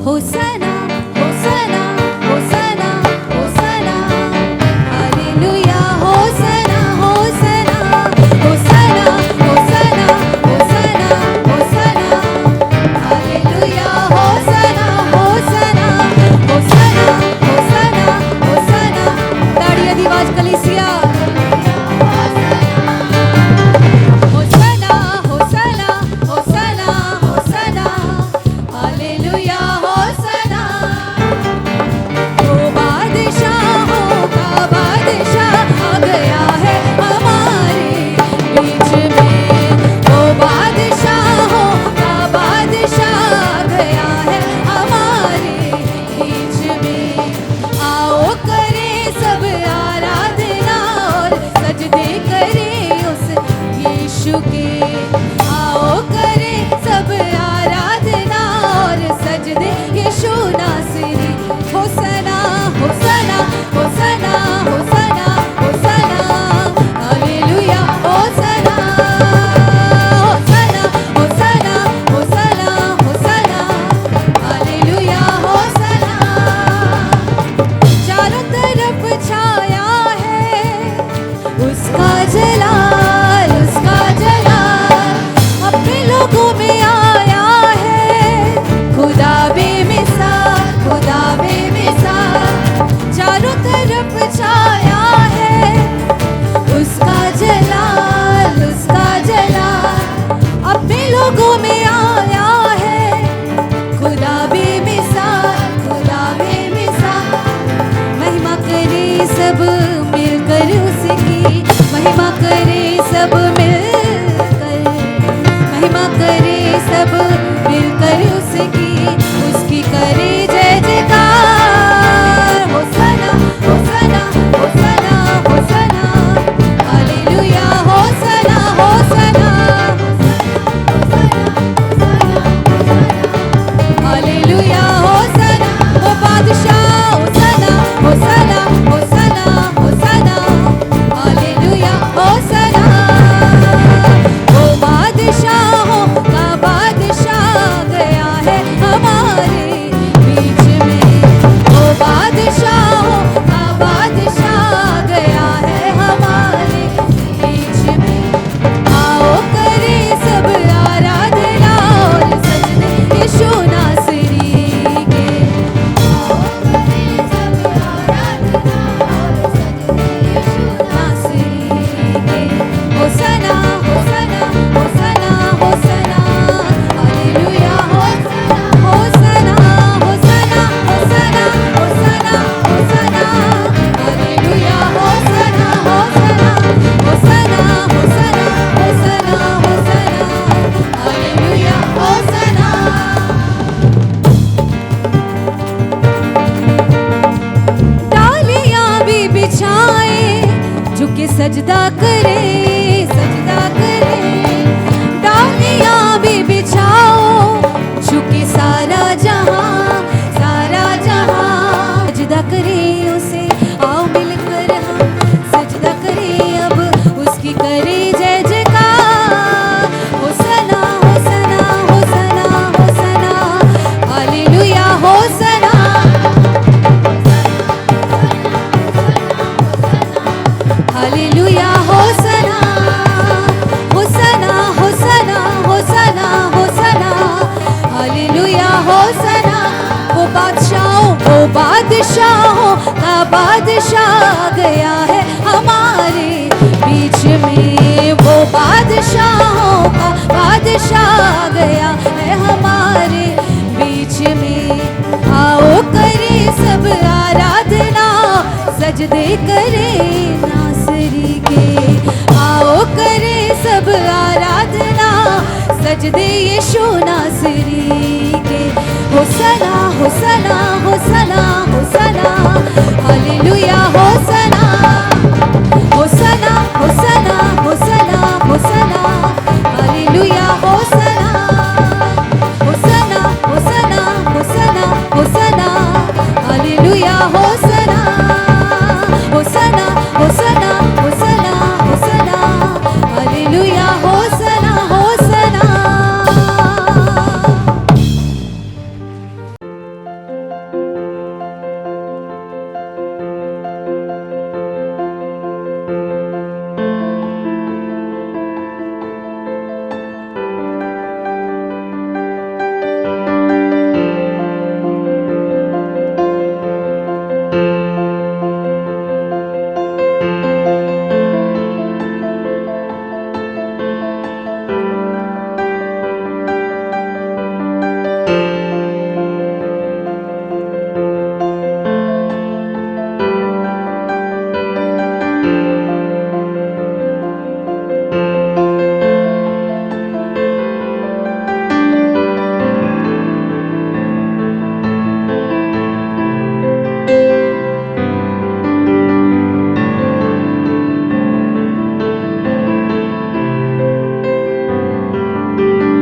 होसना होसना होसना होसना hallelujah होसना होसना होसना होसना होसना होसना hallelujah होसना होसना होसना होसना होसना ताड़ियां दी आवाज कलीसिया होसना होसना होसना होसना hallelujah होसना वो बादशाहों का बादशाह आ गया है हमारे बीच में वो बादशाहों का बादशाह आ गया है हमारे बीच में आओ करें सब आराधना और सजदे करें उस यीशु के आओ करें सब आराधना और सजदे यीशु नासरी होसना होसना होसना होसना होसना हालेलुया होसना होसना होसना होसना होसना हालेलुया होसना चारों तरफ छाया है उसका जलाल अपने लोगों में आया है खुदा बेमिसाल चारों तरफ छाया है उसका जलाल अपने लोगों में आया है खुदा बेमिसाल महिमा करे सब मिलकर उसकी महिमा करे सब मिलकर महिमा करे सब मिलकर उसकी करे जय जयकार होसना होसना होसना होसना हालेलुया होसना होसना हालेलुया होसना वो बादशाह होसना होसना होसना होसना हालेलुया होसना वो बादशाहों का बादशाह आ गया है हमारे बीच में वो बादशाहों का बादशाह आ गया है हमारे बीच में आओ करें सब आराधना और सजदे यीशु नासरी के आओ करें सब आराधना और सजदे यीशु नासरी के होसना होसना होसना होसना हालेलुया होसना होसना होसना होसना होसना होसना हालेलुया होसना होसना होसना होसना होसना होसना हालेलुया होसना डालियां भी बिछाए झुके सजदा करे डालियां भी बिछाओ झुके सारा जहां सजदा करे उसे आओ मिलकर हम सजदा करे अब उसकी करे जय जयकार होसना होसना होसना होसना हालेलुया होसना हालेलुया होसना होसना होसना होसना होसना हालेलुया होसना वो बादशाहों का बादशाह आ गया है हमारे बीच में वो बादशाहों का बादशाह आ गया है हमारे बीच में आओ करे सब आराधना सजदे करे नासरी के आओ करे सब आराधना सजदे यीशु नासरी के होसना होसना होसना